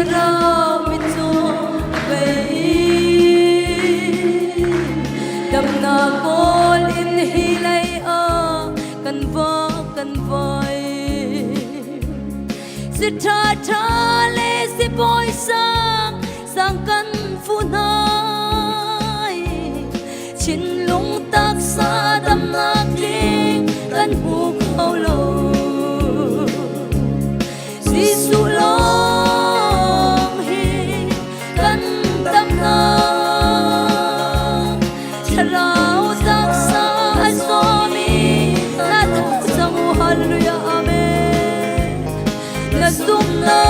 rau mi cho về đầm na col in hi lay a kan voi si tha le si boy sang kan phu nai chin lung tak sa dam na ding kan hu khâu lo si su long hi kan dam na charao tak sa so mi na thau sang hallelujah amen na sum na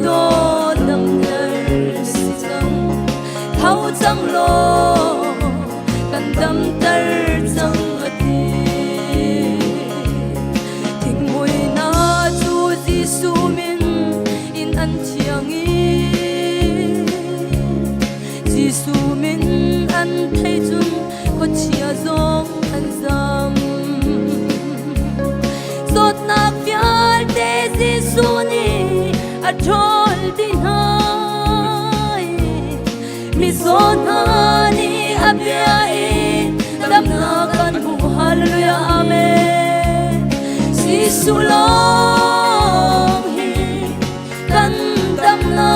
do dam tar si sang thau sang lo kan dam tar sang ati thing mui na chu Giêsu min in an chiang i Giêsu min an thei chun ko chia zong an zam zot na fial te Giêsu ni a thol din hai mi zonani abia in dam na kan hu hallelujah amen Giêsu long hi kan dam na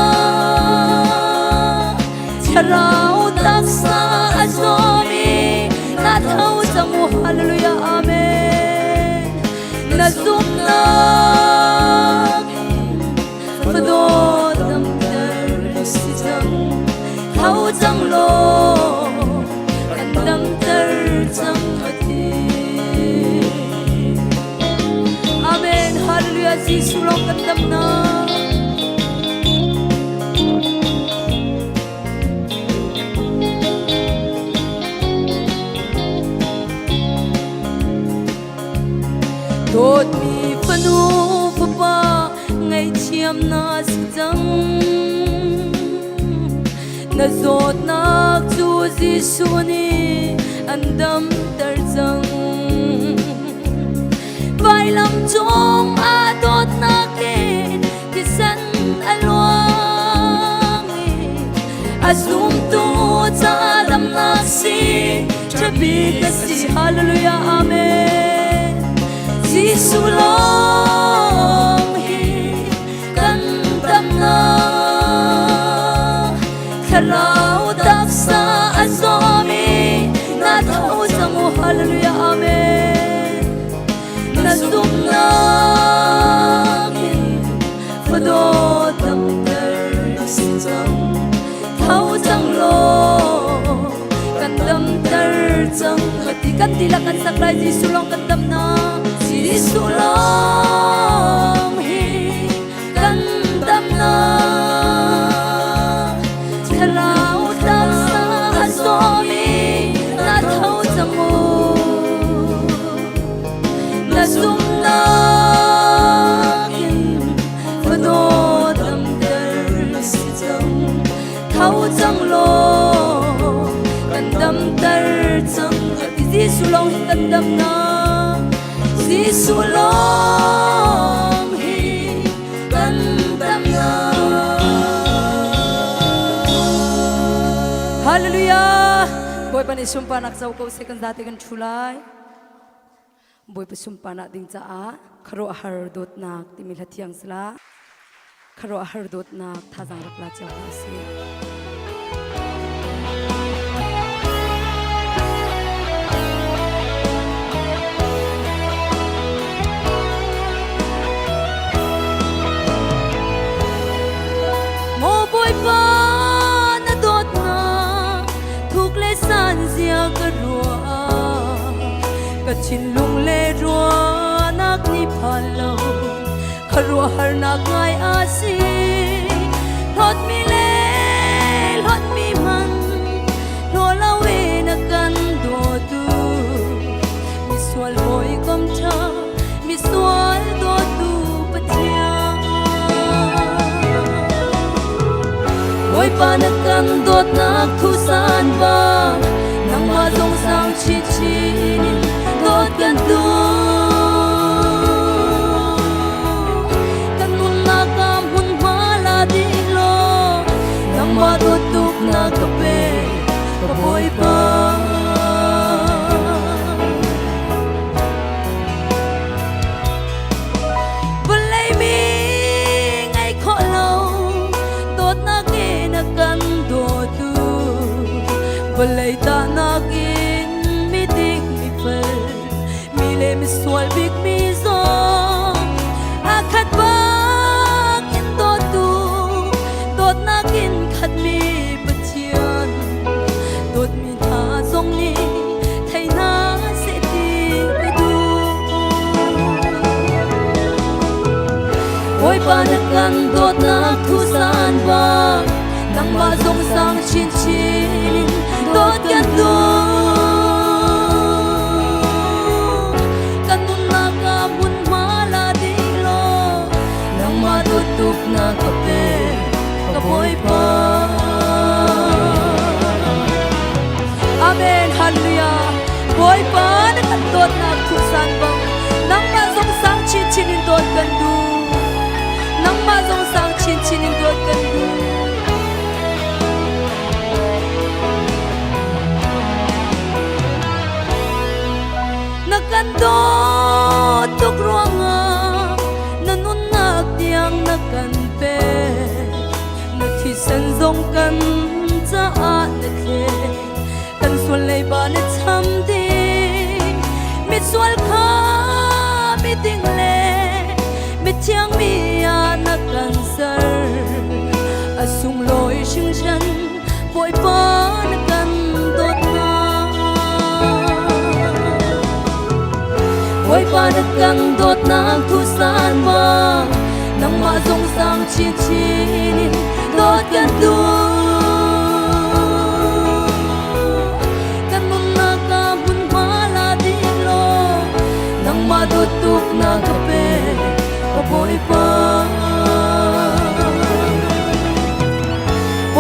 charao tak sa azomi na thau samu hallelujah amen na zum na do dam tar si chang thau chang lo kan dam tar chang ati amen hallelujah Giêsu long kan dam na đột mi phanu papa ngày chiêm na sang na zot na chu Giêsu ni andam tar sang vai lam chong a dot na ke kisan alwang azum tu cha lam na si chabi ka si hallelujah amen Giêsu long hi kan dam na charao tak sa azomi na thau samu hallelujah amen na zum na do dam tar si chang thau chang lo kan dam tar chang ati kan tila kan saklai Giêsu long kan dam na Giêsu long hi kan dam na charao tak sa azomi na thau chamu na zum na do dam tar si chang thau chang lo kan dam tar chang Giêsu long hi kan dam na Giêsu long hi kan dam na hallelujah boy pan isumpa nak sau ko second dati kan chulai boy pa sumpa na ding cha a kharo har dot nak timil hathiang sla kharo har dot nak thajang rakla cha si chin lung le rua nak ni phalo kharua har nak ngai asi lot mi le lot mi man lo lawe na kan do tu mi swal boy kom cha mi swal do tu pathia boy pa na kan dot nak thu san ba nang ma dong sang chi chi ni dot kan tu kan nun lay ta nakin mi tik mi fel mi le mi swal big mi zo akhat bak in to tu tot nakin khat mi pachian tot mi tha zong ni thai na se ti du oi pa na kan tot na thu san ba nang ma zong sang chin chin tot kan du kan nun na ka mun ma la di lo nang ma tot tuk na ka pe ka boy pa amen hallelujah boy pa na kan tot na thu san ba nang ma zong sang chin chin in tot kan du nang ma zong sang chin chin in tot kan du kan do tuk ruanga nanun nak tiang na kan pe na thi san zong kan cha a na the kan sual lei ba na cham di mi sual kha mi ting le mi chiang mi a na kan sar asung loi sing chan poi pa na kan dot na oi pa na kang dot na thu san ma nang ma zong sang chi chin dot kan du kan mun na ka mun ma la di lo nang ma dot tuk na ka pe o boy pa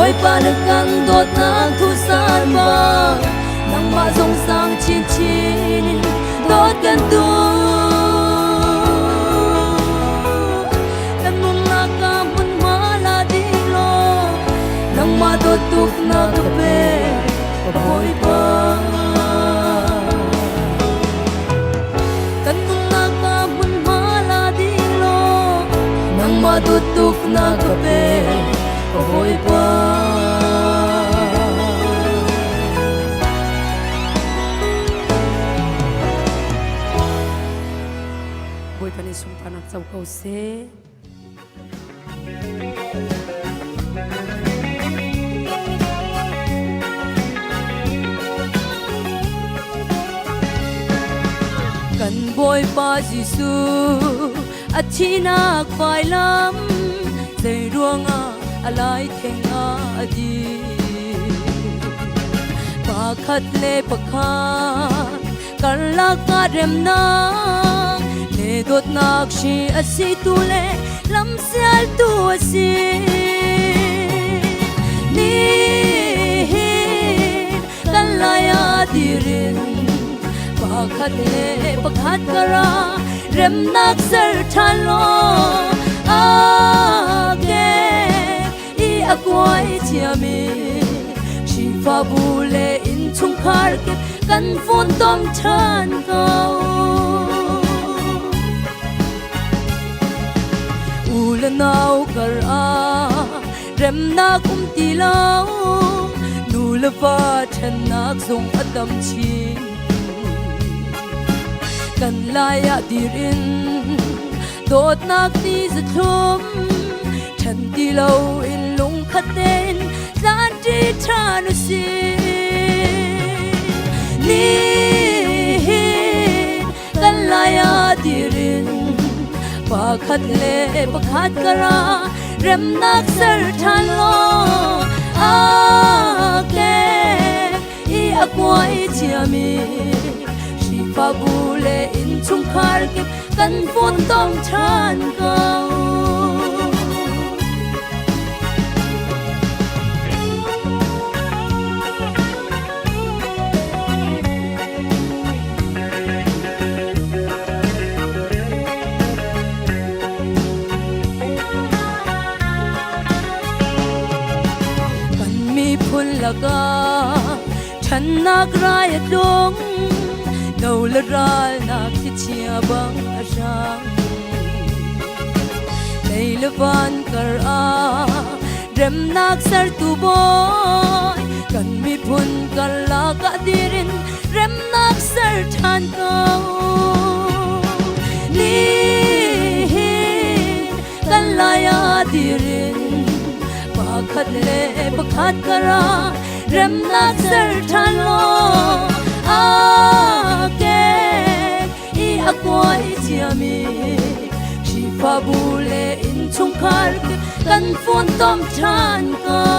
oi pa na kang dot na thu san ma nang ma zong sang chi chin dot kan du kan mun na ka mun ma la di lo nang ma dot tuk na ka pe boy pa kan mun na ka mun ma la di lo nang ma dot tuk na ka pe boy pa sumtanak chau ko se kan boy pa jisu achina kwai lam zai ruanga alai thenga adi pakhat le pakhat karla ka remna le dot nak shi asi tu le lam sial tu asi ni kan la ya dirin pakhat le pakhat kara rem nak sar thalo age I akwai chiami shi fa bule in chung khar ke kan phun tom than kau ula nau kar a rem nak ti lau nu la va than nak zong adam chin kan la ya dirin dot nak ti za thum than ti lau in lung khaten tlan ti thanu si ni kan la ya dirin pakhat le pakhat kara rem nak sar than lo ake I akwai chiami shi fa bule in chung khar ke kan phun tom than kau laga than nak rai dong no la ral nak ti chia bang asang leila van kar a rem nak sar tu boy กันมีพุนกันลากะดีรินเร็มนักเสร์ทานเก่านี่กันลายาดีรินปาคัดเลปาคัดกะราเร็มนักเสร์ทานโลอาเกอีอากวยเจียมีชีฟาบูเลอินชงคาร์กันฝนต้มทานเก่า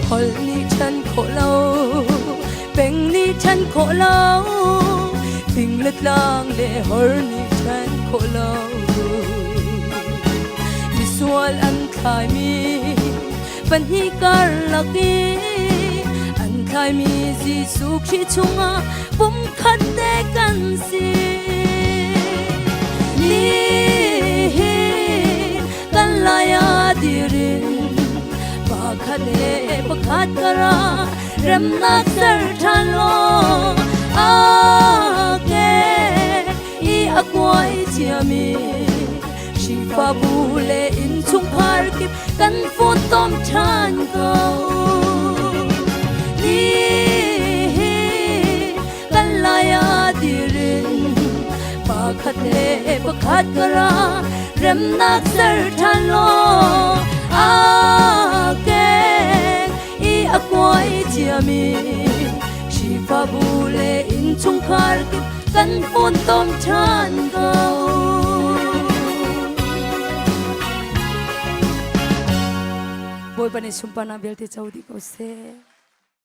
ฮอลนี่ฉันขอเล่าเป็งนี่ฉันขอเล่าพิงเล็ดลางเลฮอลนี่ฉันขอเล่ามิสวลอันคายมีปัญหาการลักดีอันคายมีสิสุขชิชงอาปุ่มขัดเตกันสินี่กันลายาดีรินปาคัดเอปาคัดกะราเร็มนักเสร์ทานโลอาเกอีอากวยเจียมีชีฟาบูเลอินชุงพาร์กิบกันฝนต้มทานเก่านี่กันลายาดีรินปาคัดเอปาคัดกะราเร็มนักเสร์ทานโลอาเกอีอากวยเจียมีชีฟาบูเลอินชุงคาร์กิบกันฝนต้มทานเก่าboy pane sumpah na belte chaudi ko se